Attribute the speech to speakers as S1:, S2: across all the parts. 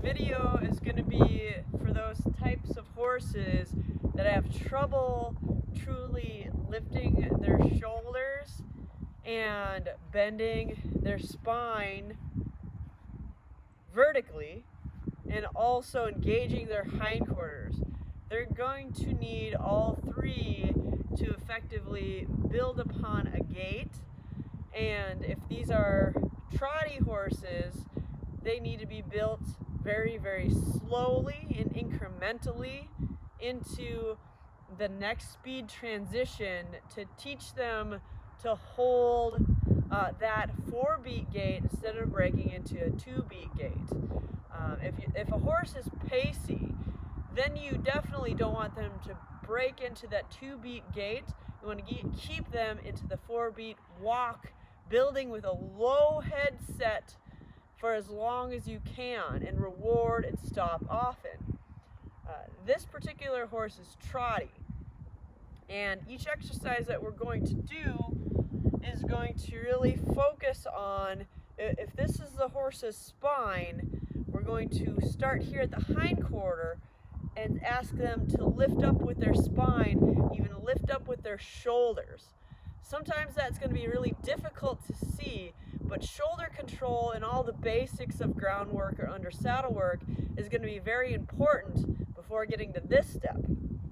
S1: video is going to be for those types of horses that have trouble truly lifting their shoulders and bending their spine vertically and also engaging their hindquarters. They're going to need all three to effectively build upon a gait, and if these are trotty horses, they need to be built very, very slowly and incrementally into the next speed transition to teach them to hold that 4-beat gait instead of breaking into a 2-beat gait. If a horse is pacey, then you definitely don't want them to break into that 2-beat gait. You want to keep them into the 4-beat walk, building with a low head set for as long as you can, and reward and stop often. This particular horse is trotty, and each exercise that we're going to do is going to really focus on, if this is the horse's spine, we're going to start here at the hindquarter and ask them to lift up with their spine, even lift up with their shoulders. Sometimes that's going to be really difficult to see, but shoulder control and all the basics of groundwork or under saddle work is going to be very important before getting to this step.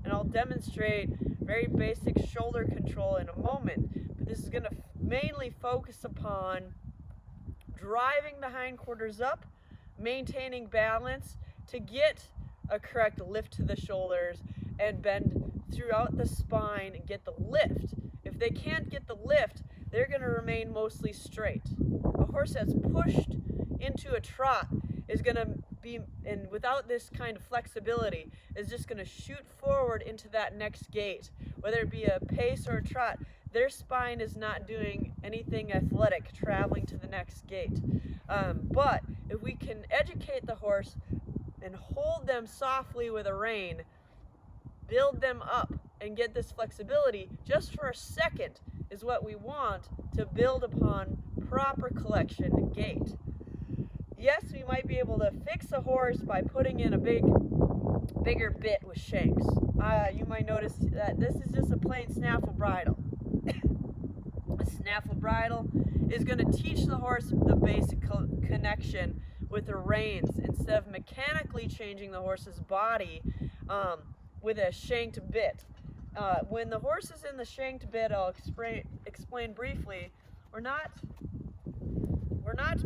S1: And I'll demonstrate very basic shoulder control in a moment, but this is going to mainly focus upon driving the hindquarters up, maintaining balance to get a correct lift to the shoulders and bend throughout the spine and get the lift. If they can't get the lift, they're going to remain mostly straight. A horse that's pushed into a trot is going to be, and without this kind of flexibility, is just going to shoot forward into that next gait. Whether it be a pace or a trot, their spine is not doing anything athletic traveling to the next gait. But if we can educate the horse and hold them softly with a rein, build them up and get this flexibility just for a second is what we want to build upon proper collection and gait. Yes, we might be able to fix a horse by putting in a bigger bit with shanks. You might notice that this is just a plain snaffle bridle. A snaffle bridle is going to teach the horse the basic connection with the reins instead of mechanically changing the horse's body with a shanked bit. When the horse is in the shanked bit, I'll explain briefly, we're not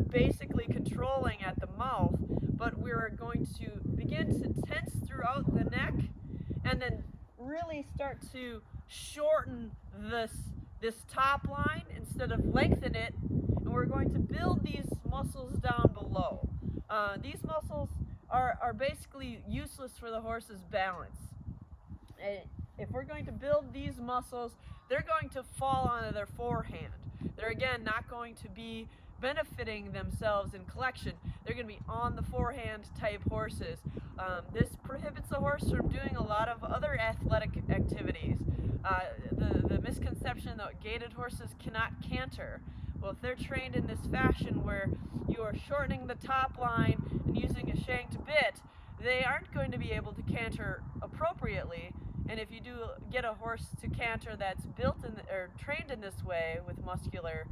S1: basically controlling at the mouth, but we're going to begin to tense throughout the neck and then really start to shorten this top line instead of lengthen it, and we're going to build these muscles down below. These muscles are basically useless for the horse's balance. If we're going to build these muscles, they're going to fall onto their forehand. They're again not going to be benefiting themselves in collection. They're going to be on the forehand type horses. This prohibits the horse from doing a lot of other athletic activities. The misconception that gaited horses cannot canter. Well, if they're trained in this fashion where you are shortening the top line and using a shanked bit, they aren't going to be able to canter appropriately. And if you do get a horse to canter that's built in or trained in this way with muscular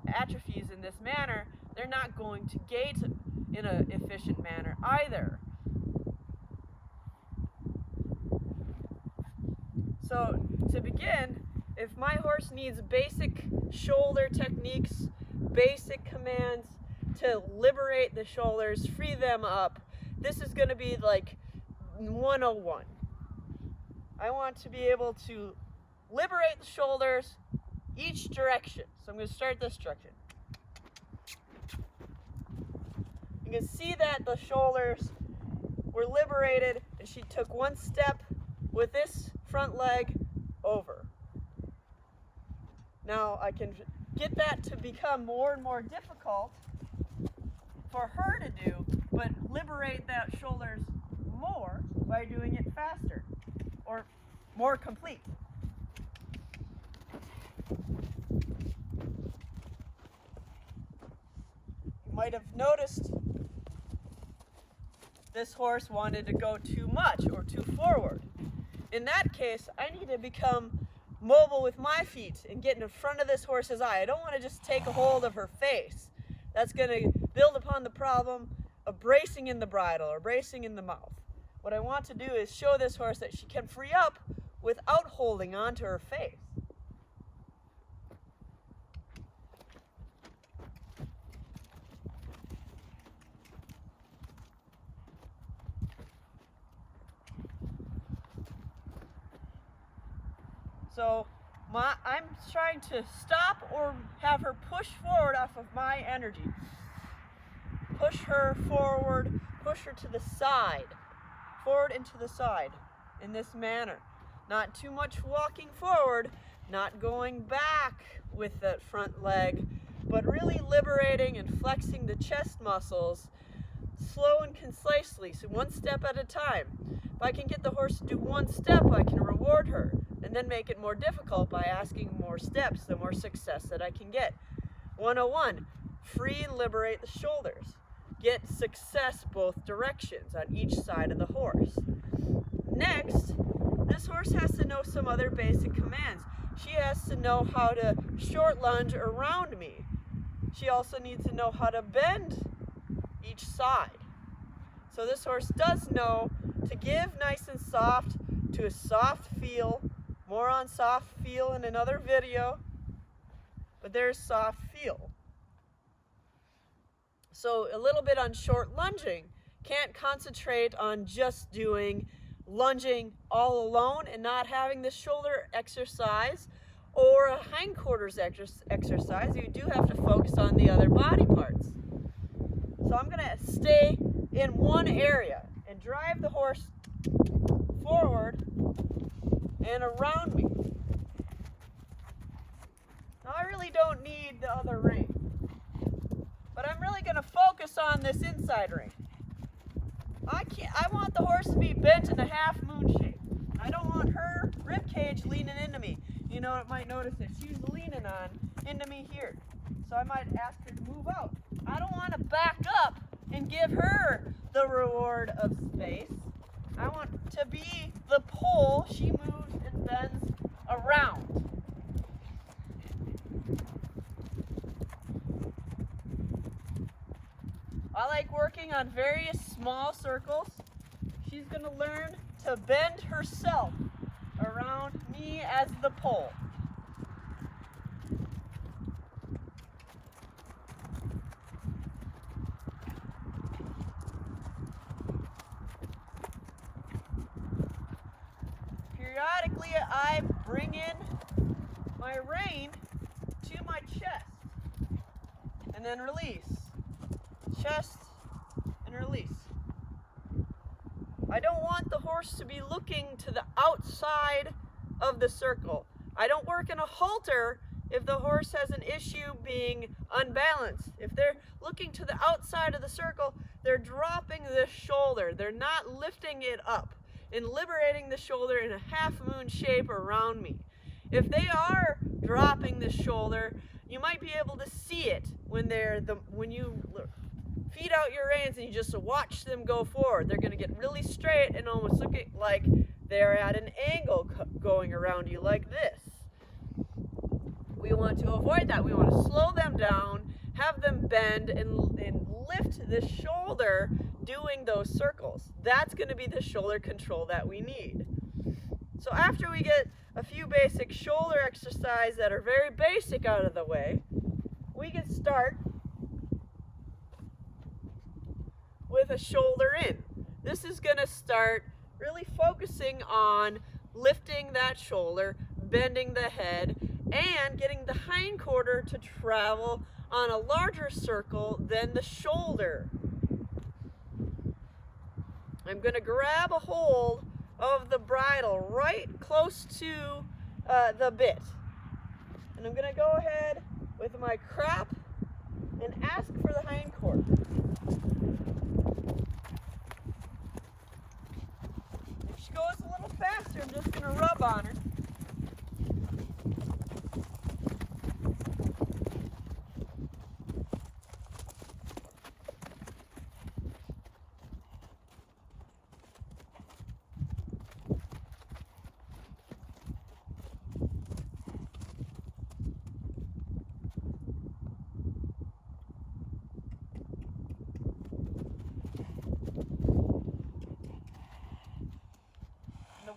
S1: atrophies in this manner, they're not going to gait in an efficient manner either. So to begin, if my horse needs basic shoulder techniques, basic commands to liberate the shoulders, free them up, this is going to be like 101. I want to be able to liberate the shoulders each direction. So I'm going to start this direction. You can see that the shoulders were liberated and she took one step with this front leg over. Now I can get that to become more and more difficult for her to do, but liberate that shoulders more by doing it faster or more complete. You might have noticed this horse wanted to go too much or too forward. In that case, I need to become mobile with my feet and get in front of this horse's eye. I don't want to just take a hold of her face. That's going to build upon the problem of bracing in the bridle or bracing in the mouth. What I want to do is show this horse that she can free up without holding onto her face. So I'm trying to stop or have her push forward off of my energy. Push her forward, push her to the side, forward and to the side in this manner. Not too much walking forward, not going back with that front leg, but really liberating and flexing the chest muscles slow and concisely, so one step at a time. If I can get the horse to do one step, I can reward her, and then make it more difficult by asking more steps, the more success that I can get. 101, free and liberate the shoulders. Get success both directions on each side of the horse. Next, this horse has to know some other basic commands. She has to know how to short lunge around me. She also needs to know how to bend each side. So this horse does know to give nice and soft to a soft feel. More on soft feel in another video, but there's soft feel. So a little bit on short lunging. Can't concentrate on just doing lunging all alone and not having the shoulder exercise or a hindquarters exercise. You do have to focus on the other body parts. So I'm going to stay in one area and drive the horse forward and around me. Now I really don't need the other rein, but I'm really going to focus on this inside rein. I want the horse to be bent in a half moon shape. I don't want her rib cage leaning into me. You know, I might notice that she's leaning on into me here. So I might ask her to move out. I don't want to back up and give her the reward of space. I want to be the pole she moves and bends around. I like working on various small circles. She's going to learn to bend herself around me as the pole. Periodically, I bring in my rein to my chest and then release. Chest and release. I don't want the horse to be looking to the outside of the circle. I don't work in a halter if the horse has an issue being unbalanced. If they're looking to the outside of the circle, they're dropping the shoulder. They're not lifting it up and liberating the shoulder in a half moon shape around me. If they are dropping the shoulder, you might be able to see it when you feed out your reins and you just watch them go forward. They're going to get really straight and almost looking like they're at an angle going around you like this. We want to avoid that. We want to slow them down, have them bend and lift the shoulder doing those circles. That's going to be the shoulder control that we need. So after we get a few basic shoulder exercises that are very basic out of the way, we can start with a shoulder in. This is going to start really focusing on lifting that shoulder, bending the head, and getting the hindquarter to travel on a larger circle than the shoulder. I'm going to grab a hold of the bridle right close to the bit. And I'm going to go ahead with my crop and ask for the hindquarter. If she goes a little faster, I'm just going to rub on her.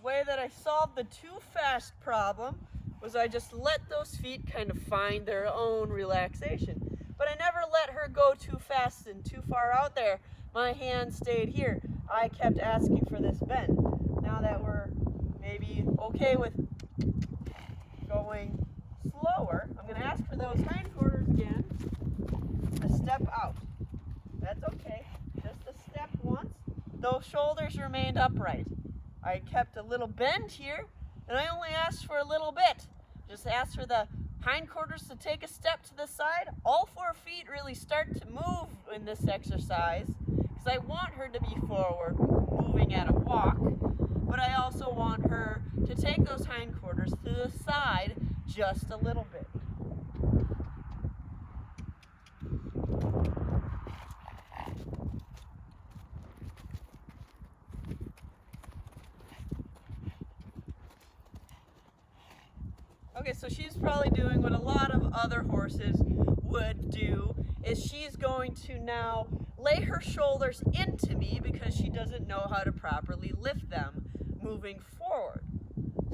S1: way that I solved the too fast problem was I just let those feet kind of find their own relaxation. But I never let her go too fast and too far out there. My hand stayed here. I kept asking for this bend. Now that we're maybe okay with going slower, I'm going to ask for those hindquarters again. A step out. That's okay. Just a step once. Those shoulders remained upright. I kept a little bend here, and I only asked for a little bit. Just asked for the hindquarters to take a step to the side. All 4 feet really start to move in this exercise because I want her to be forward, moving at a walk, but I also want her to take those hindquarters to the side just a little bit. Okay, so she's probably doing what a lot of other horses would do, is she's going to now lay her shoulders into me because she doesn't know how to properly lift them moving forward.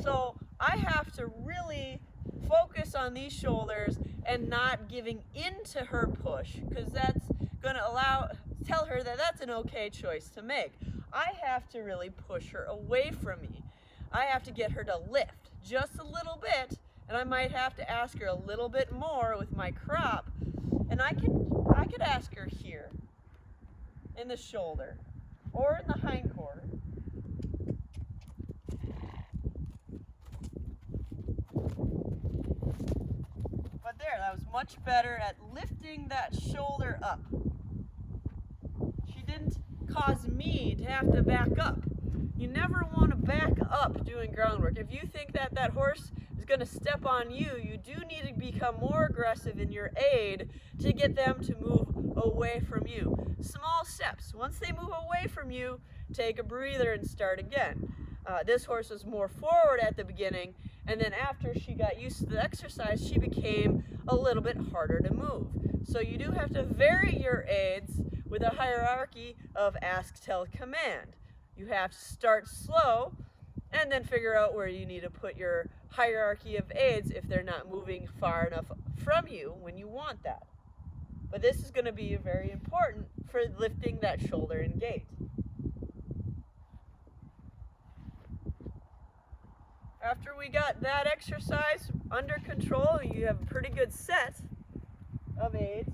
S1: So I have to really focus on these shoulders and not giving into her push, because that's going to tell her that that's an okay choice to make. I have to really push her away from me. I have to get her to lift just a little bit, and I might have to ask her a little bit more with my crop. And I could ask her here in the shoulder or in the hindquarter. But there, that was much better at lifting that shoulder up. She didn't cause me to have to back up. You never want to back up doing groundwork. If you think that that horse is going to step on you, you do need to become more aggressive in your aid to get them to move away from you. Small steps. Once they move away from you, take a breather and start again. This horse was more forward at the beginning, and then after she got used to the exercise, she became a little bit harder to move. So you do have to vary your aids with a hierarchy of ask, tell, command. You have to start slow and then figure out where you need to put your hierarchy of aids if they're not moving far enough from you when you want that. But this is going to be very important for lifting that shoulder in gait. After we got that exercise under control, you have a pretty good set of aids.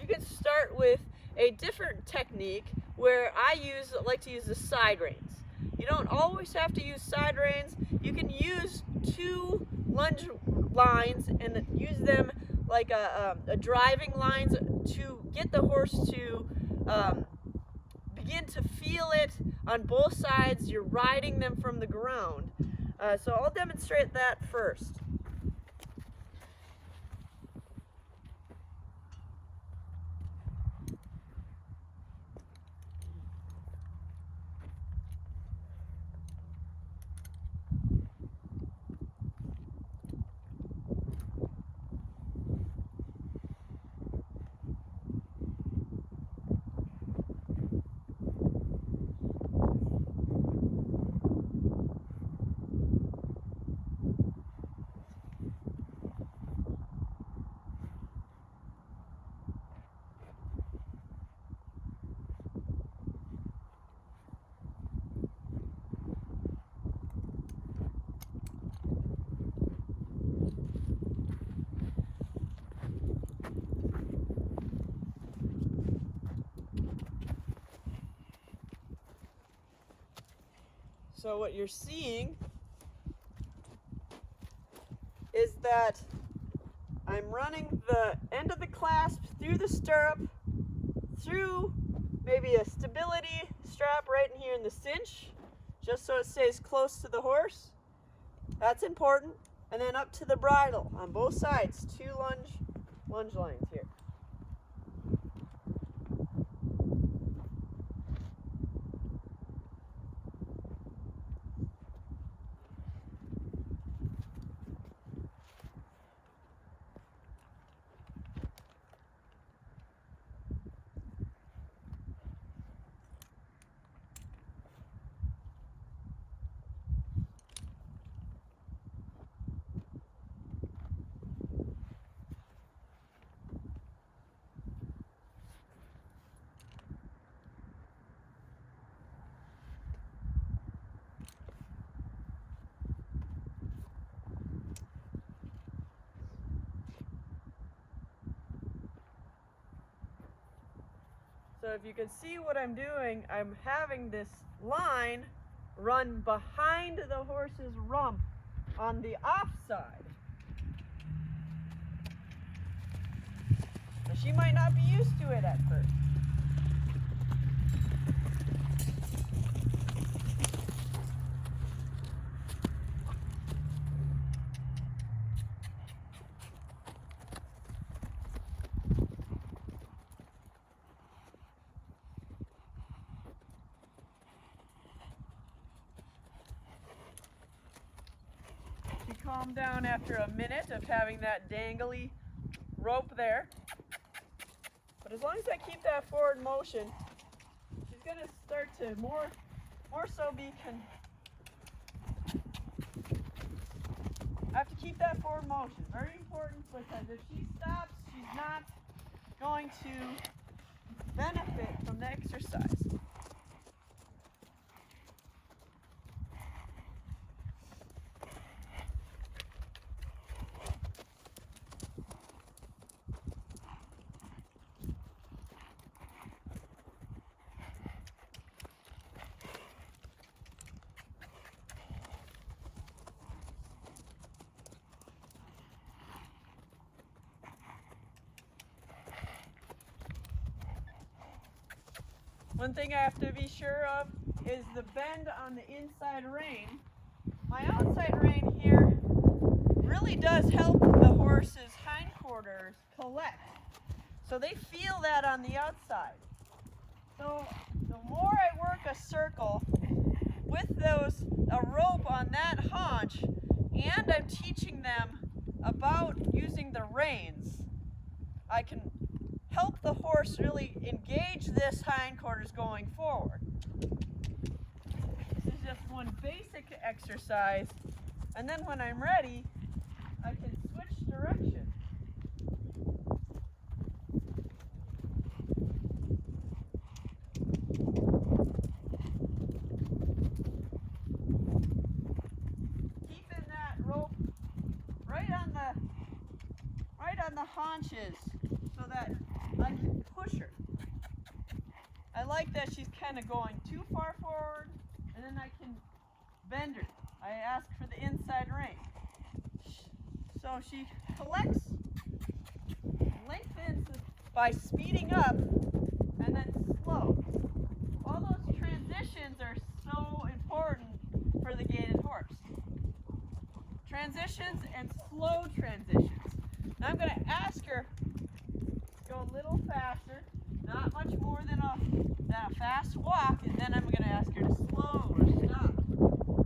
S1: You can start with a different technique where I like to use the side reins. You don't always have to use side reins. You can use 2 lunge lines and use them like a driving lines to get the horse to begin to feel it on both sides. You're riding them from the ground. So I'll demonstrate that first. So what you're seeing is that I'm running the end of the clasp through the stirrup, through maybe a stability strap right in here in the cinch, just so it stays close to the horse. That's important. And then up to the bridle on both sides, 2 lunge lines here. So if you can see what I'm doing, I'm having this line run behind the horse's rump on the off side. So she might not be used to it at first. She calmed down after a minute of having that dangly rope there. But as long as I keep that forward motion, she's going to start to more so be I have to keep that forward motion. Very important, because if she stops, she's not going to benefit from the exercise. One thing I have to be sure of is the bend on the inside rein. My outside rein here really does help the horse's hindquarters collect. So they feel that on the outside. So the more I work a circle with a rope on that haunch, and I'm teaching them about using the reins, I can help the horse really engage this hindquarters going forward. This is just one basic exercise, and then when I'm ready, I can switch direction. Keeping that rope right on the haunches so that I can push her. I like that she's kind of going too far forward, and then I can bend her. I ask for the inside rein. So she collects, lengthens by speeding up, and then slow. All those transitions are so important for the gaited horse. Transitions and slow transitions. Now I'm going to ask her to go a little faster, not much more than a fast walk, and then I'm going to ask her to slow or stop.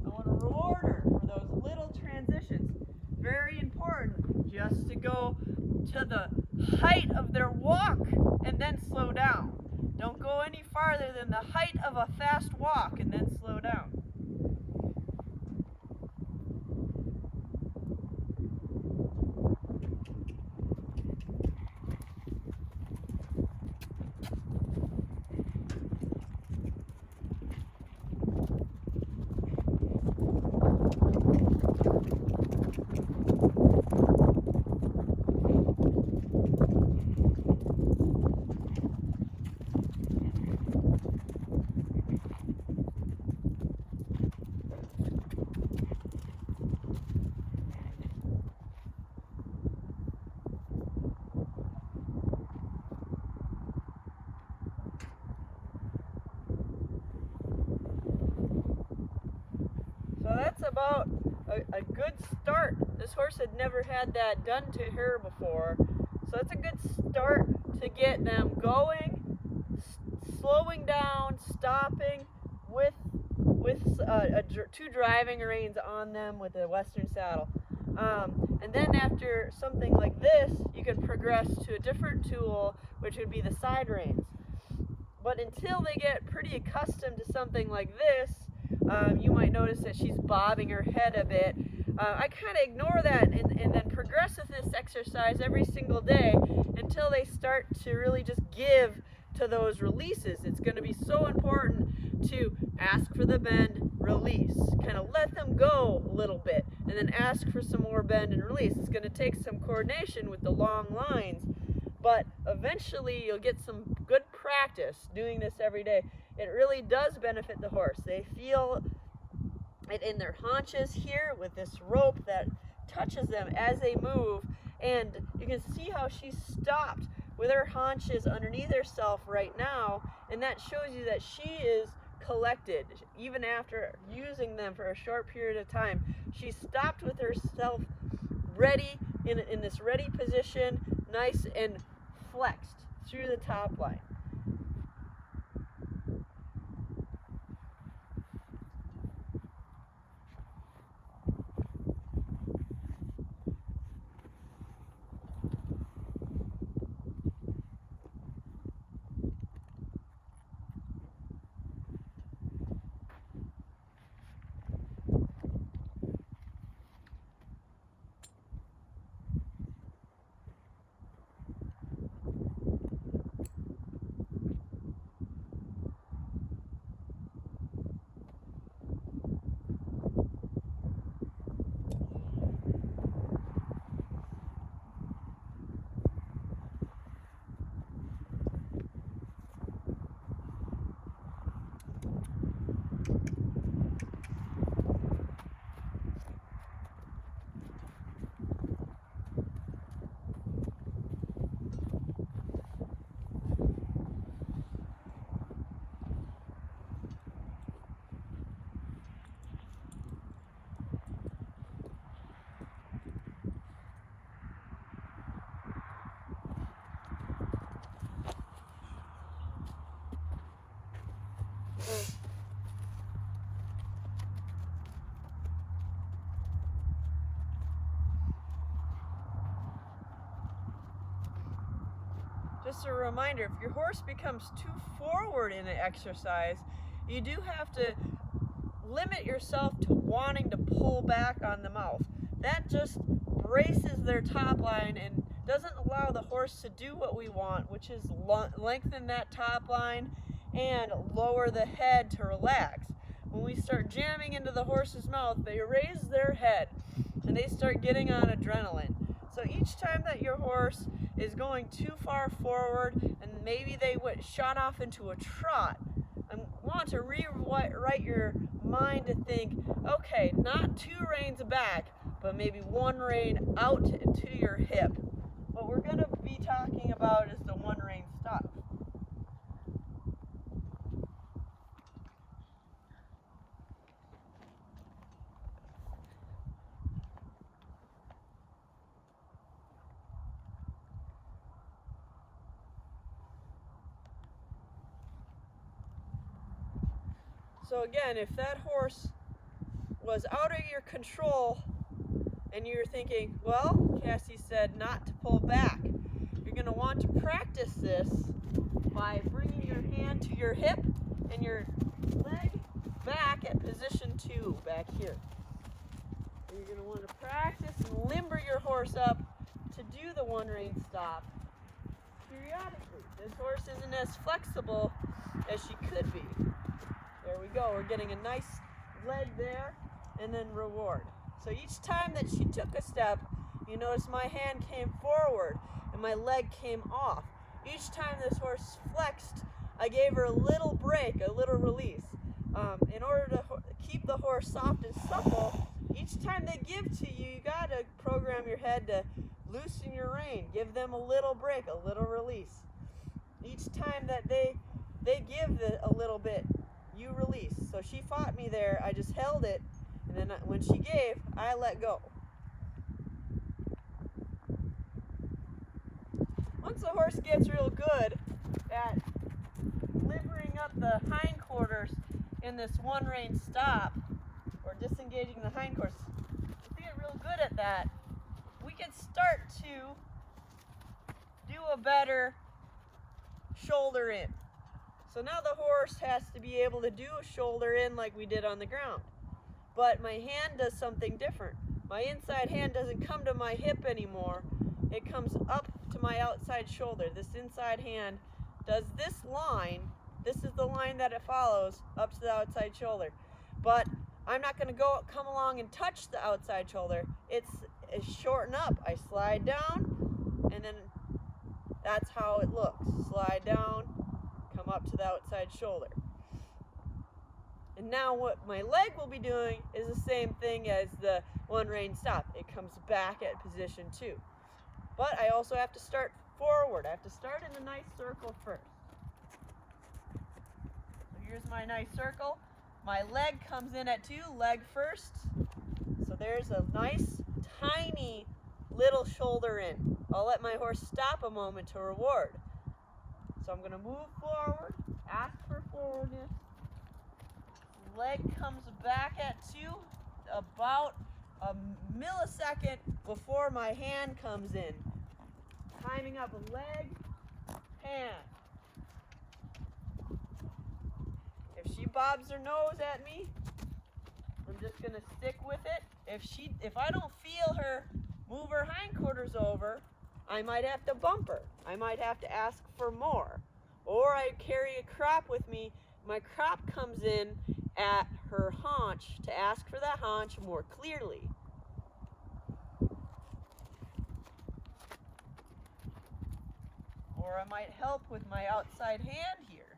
S1: I want to reward her for those little transitions. Very important, just to go to the height of their walk and then slow down. Don't go any farther than the height of a fast walk and then slow down. So that's about a good start. This horse had never had that done to her before. So it's a good start to get them going, slowing down, stopping with two driving reins on them with a Western saddle. And then after something like this, you can progress to a different tool, which would be the side reins. But until they get pretty accustomed to something like this, you might notice that she's bobbing her head a bit. I kind of ignore that and then progress with this exercise every single day until they start to really just give to those releases. It's going to be so important to ask for the bend, release, kind of let them go a little bit, and then ask for some more bend and release. It's going to take some coordination with the long lines, but eventually you'll get some good practice doing this every day. It really does benefit the horse. They feel it in their haunches here with this rope that touches them as they move, and you can see how she's stopped with her haunches underneath herself right now, and that shows you that she is collected even after using them for a short period of time. She stopped with herself ready in this ready position, nice and flexed through the top line. Just a reminder, if your horse becomes too forward in an exercise, you do have to limit yourself to wanting to pull back on the mouth. That just braces their top line and doesn't allow the horse to do what we want, which is lengthen that top line and lower the head to relax. When we start jamming into the horse's mouth, they raise their head and they start getting on adrenaline. So each time that your horse is going too far forward and maybe they shot off into a trot, I want to rewrite your mind to think, okay, not 2 reins back, but maybe 1 rein out into your hip. What we're going to be talking about is the 1 rein stop. So again, if that horse was out of your control and you're thinking, well, Cassie said not to pull back, you're going to want to practice this by bringing your hand to your hip and your leg back at position 2 back here. And you're going to want to practice and limber your horse up to do the 1 rein stop periodically. This horse isn't as flexible as she could be. There we go. We're getting a nice leg there and then reward. So each time that she took a step, you notice my hand came forward and my leg came off. Each time this horse flexed, I gave her a little break, a little release. In order to keep the horse soft and supple, each time they give to you, you got to program your head to loosen your rein. Give them a little break, a little release. Each time that they give a little bit, you release. So she fought me there, I just held it, and then when she gave, I let go. Once the horse gets real good at liberating up the hindquarters in this 1 rein stop, or disengaging the hindquarters, if we get real good at that, we can start to do a better shoulder in. So now the horse has to be able to do a shoulder in like we did on the ground. But my hand does something different. My inside hand doesn't come to my hip anymore. It comes up to my outside shoulder. This inside hand does this line. This is the line that it follows up to the outside shoulder. But I'm not going to come along and touch the outside shoulder. It's shorten up. I slide down and then That's how it looks. Slide down, come up to the outside shoulder. And now what my leg will be doing is the same thing as the one rein stop. It comes back at position 2. But I also have to start forward. I have to start in a nice circle first. So here's my nice circle. My leg comes in at 2, leg first. So there's a nice, tiny little shoulder in. I'll let my horse stop a moment to reward. So I'm going to move forward, ask for forwardness. Leg comes back at 2, about a millisecond before my hand comes in. Timing up leg, hand. If she bobs her nose at me, I'm just gonna stick with it. If I don't feel her move her hindquarters over, I might have to bump her. I might have to ask for more. Or I carry a crop with me. My crop comes in at her haunch to ask for that haunch more clearly. Or I might help with my outside hand here.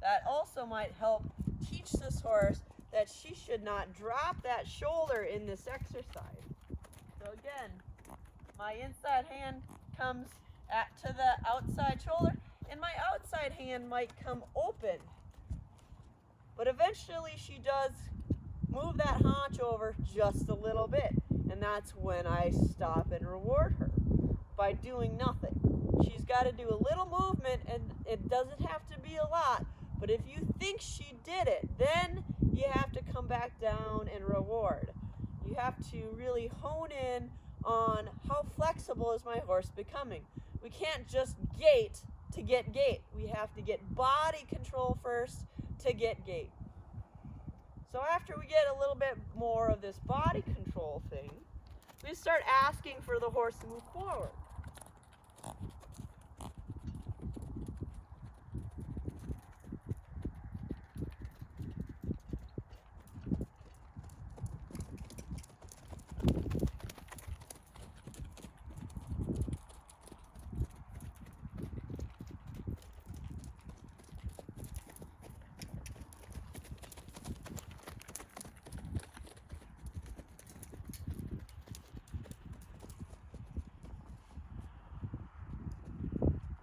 S1: That also might help teach this horse that she should not drop that shoulder in this exercise. So again, my inside hand comes to the outside shoulder, and my outside hand might come open. But eventually she does move that haunch over just a little bit, and that's when I stop and reward her by doing nothing. She's got to do a little movement, and it doesn't have to be a lot, but if you think she did it, then you have to come back down and reward. You have to really hone in on how flexible is my horse becoming. We can't just gait to get gait. We have to get body control first to get gait. So after we get a little bit more of this body control thing, we start asking for the horse to move forward.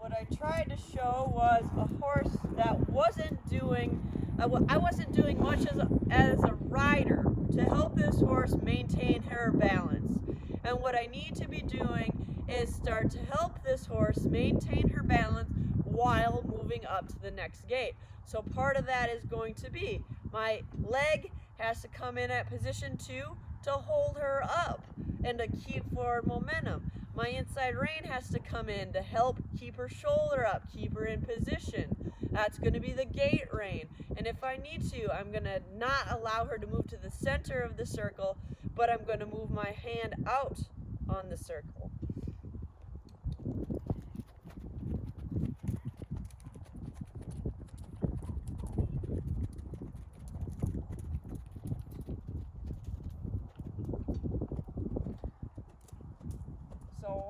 S1: What I tried to show was a horse that wasn't doing, I wasn't doing much as a rider to help this horse maintain her balance. And what I need to be doing is start to help this horse maintain her balance while moving up to the next gait. So part of that is going to be my leg has to come in at position 2 to hold her up and to keep forward momentum. My inside rein has to come in to help keep her shoulder up, keep her in position. That's going to be the gait rein. And if I need to, I'm going to not allow her to move to the center of the circle, but I'm going to move my hand out on the circle.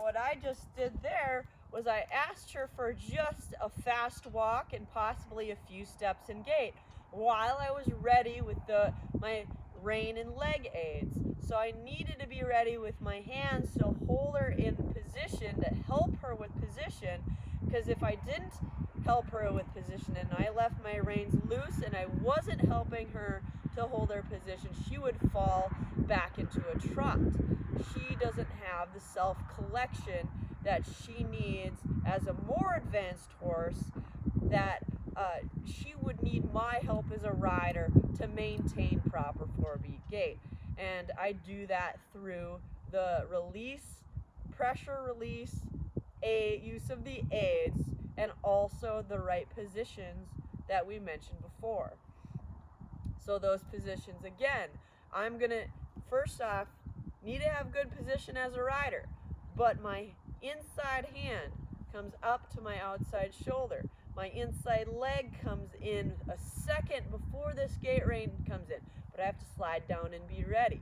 S1: What I just did there was I asked her for just a fast walk and possibly a few steps in gait while I was ready with my rein and leg aids. So I needed to be ready with my hands to hold her in position to help her with position, because if I didn't help her with position and I left my reins loose and I wasn't helping her to hold her position, she would fall back into a trot. She doesn't have the self-collection that she needs as a more advanced horse, that she would need my help as a rider to maintain proper 4-beat gait. And I do that through the release, pressure release, use of the aids, and also the right positions that we mentioned before. So those positions, again, I'm going to, first off, need to have good position as a rider, but my inside hand comes up to my outside shoulder. My inside leg comes in a second before this gait rein comes in, but I have to slide down and be ready.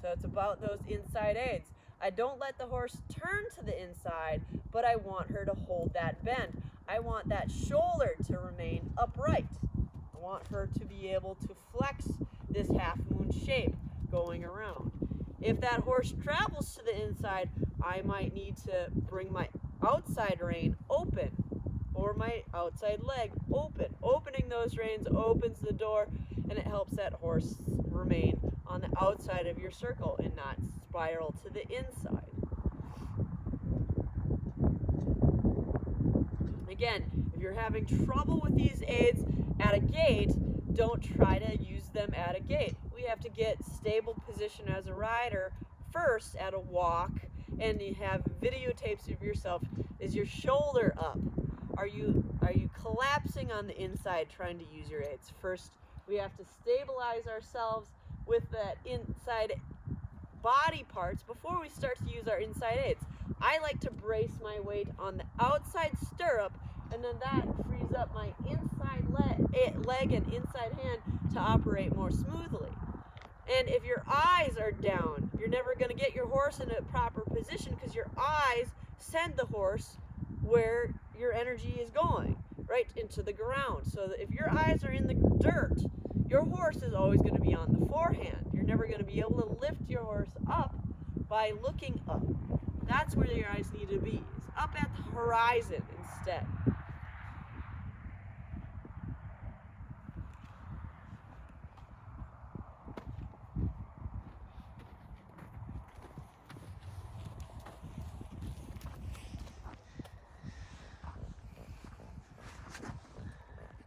S1: So it's about those inside aids. I don't let the horse turn to the inside, but I want her to hold that bend. I want that shoulder to remain upright. I want her to be able to flex this half moon shape going around. If that horse travels to the inside, I might need to bring my outside rein open or my outside leg open. Opening those reins opens the door, and it helps that horse remain on the outside of your circle and not spiral to the inside. Again, if you're having trouble with these aids at a gait, don't try to use them at a gait. We have to get stable position as a rider first at a walk, and you have videotapes of yourself. Is your shoulder up? Are you collapsing on the inside trying to use your aids? First, we have to stabilize ourselves with that inside body parts before we start to use our inside aids. I like to brace my weight on the outside stirrup, and then that frees up my inside leg and inside hand to operate more smoothly. And if your eyes are down, you're never going to get your horse in a proper position, because your eyes send the horse where your energy is going, right into the ground. So that if your eyes are in the dirt, your horse is always going to be on the forehand. You're never going to be able to lift your horse up by looking up. That's where your eyes need to be, is up at the horizon instead.